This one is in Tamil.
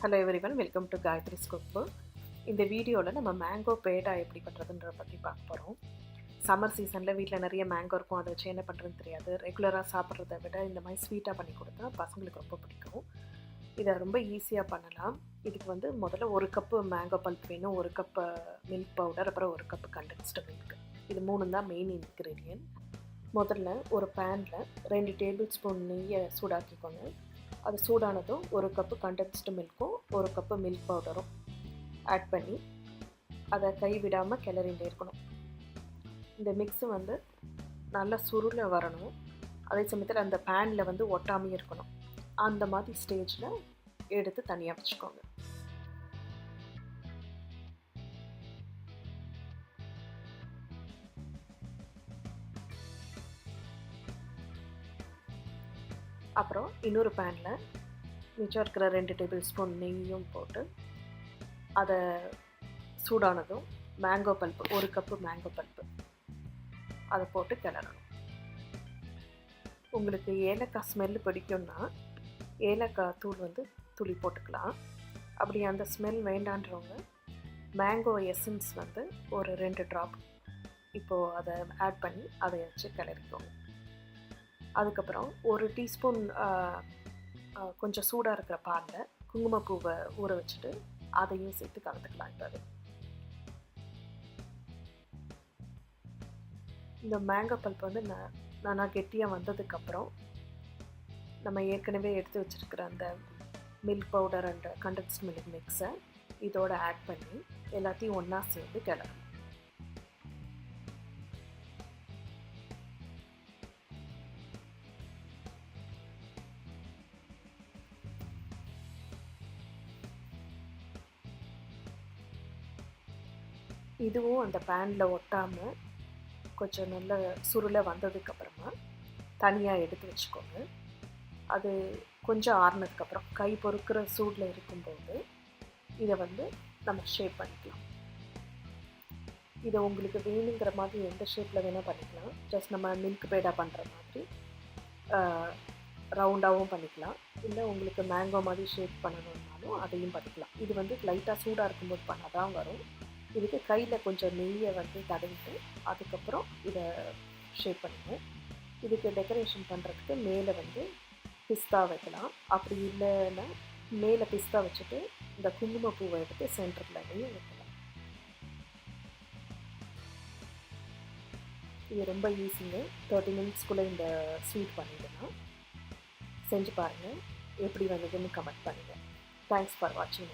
Hello everyone, welcome to Gayathri's cookbook. இந்த வீடியோவில் நம்ம மேங்கோ பேடா எப்படி பண்ணுறதுன்றத பற்றி பார்க்க போகிறோம். சம்மர் சீசனில் வீட்டில் நிறைய மேங்கோ இருக்கும், அதை வச்சு என்ன பண்ணுறதுன்னு தெரியாது. ரெகுலராக சாப்பிட்றத விட இந்த மாதிரி ஸ்வீட்டாக பண்ணி கொடுத்தா பசங்களுக்கு ரொம்ப பிடிக்கும். இதை ரொம்ப ஈஸியாக பண்ணலாம். இதுக்கு முதல்ல 1 கப்பு மேங்கோ பல்ப் வேணும், 1 கப்பு மில்க் பவுடர், அப்புறம் 1 கப்பு கண்டென்ஸ்டு மில்க். இது 3 தான் மெயின் இன்க்ரீடியன்ட். முதல்ல ஒரு பேனில் 2 டேபிள் ஸ்பூன் நெய்யை சூடாக்கிக்கோங்க. அது சூடானதும் 1 கப்பு கண்டென்ஸ்டு மில்க்கும் 1 கப்பு மில்க் பவுடரும் ஆட் பண்ணி அதை கைவிடாமல் கிளறிண்டே இருக்கணும். இந்த மிக்ஸு நல்லா சுருள வரணும். அதே சமயத்தில் அந்த பேனில் ஒட்டாமையும் இருக்கணும். அந்த மாதிரி ஸ்டேஜில் எடுத்து தனியாக வச்சுக்கோங்க. அப்புறம் இன்னொரு பேனில் மிச்சம் இருக்கிற 2 டேபிள் ஸ்பூன் நெய்யும் போட்டு அதை சூடானதும் mango bulb, 1 cup mango bulb அதை போட்டு கிளறணும். உங்களுக்கு ஏலக்காய் ஸ்மெல்லு பிடிக்கும்னா ஏலக்காய் தூள் துளி போட்டுக்கலாம். அப்படி அந்த ஸ்மெல் வேண்டான்றவங்க மேங்கோ எசன்ஸ் ஒரு 2 ட்ராப் இப்போது அதை ஆட் பண்ணி அதை வச்சு கிளறிக்கோங்க. அதுக்கப்புறம் 1 டீஸ்பூன் கொஞ்சம் சூடாக இருக்கிற பாலில் குங்குமப்பூவை ஊற வச்சுட்டு அதையும் சேர்த்து கலந்துக்கலாம். இப்போ இந்த மேங்கோ பல்ப் நானா கெட்டியாக வந்ததுக்கப்புறம் நம்ம ஏற்கனவே எடுத்து வச்சுருக்கிற அந்த milk powder and condensed milk மிக்ஸை இதோட ஆட் பண்ணி எல்லாத்தையும் ஒன்றா சேர்ந்து கிளறணும். இதுவும் அந்த பேனில் ஒட்டாமல் கொஞ்சம் நல்ல சுருளை வந்ததுக்கப்புறமா தனியாக எடுத்து வச்சுக்கோங்க. அது கொஞ்சம் ஆறுனதுக்கப்புறம் கை பொறுக்கிற சூடில் இருக்கும்போது இதை நம்ம ஷேப் பண்ணிக்கலாம். இதை உங்களுக்கு வேணுங்கிற மாதிரி எந்த ஷேப்பில் வேணால் பண்ணிக்கலாம். ஜஸ்ட் நம்ம மில்க் பேடா பண்ணுற மாதிரி ரவுண்டாகவும் பண்ணிக்கலாம். இல்லை உங்களுக்கு மேங்கோ மாதிரி ஷேப் பண்ணணுன்னாலும் அதையும் பண்ணிக்கலாம். இது லைட்டாக சூடாக இருக்கும்போது பண்ணால் தான் வரும். இதுக்கு கையில் கொஞ்சம் நெய்யை தடவிட்டு அதுக்கப்புறம் இதை ஷேப் பண்ணுங்கள். இதுக்கு டெக்கரேஷன் பண்ணுறதுக்கு மேலே பிஸ்தா வைக்கலாம். அப்படி இல்லைன்னா மேலே பிஸ்தா வச்சுட்டு இந்த குங்குமப்பூவை எடுத்து சென்டர்லையும் வைக்கலாம். இது ரொம்ப ஈஸிங்க. 30 மினிட்ஸ்க்குள்ளே இந்த ஸ்வீட் பண்ணிடலாம். செஞ்சு பாருங்கள், எப்படி வந்ததுன்னு கமெண்ட் பண்ணுங்கள். தேங்க்ஸ் ஃபார் வாட்சிங்.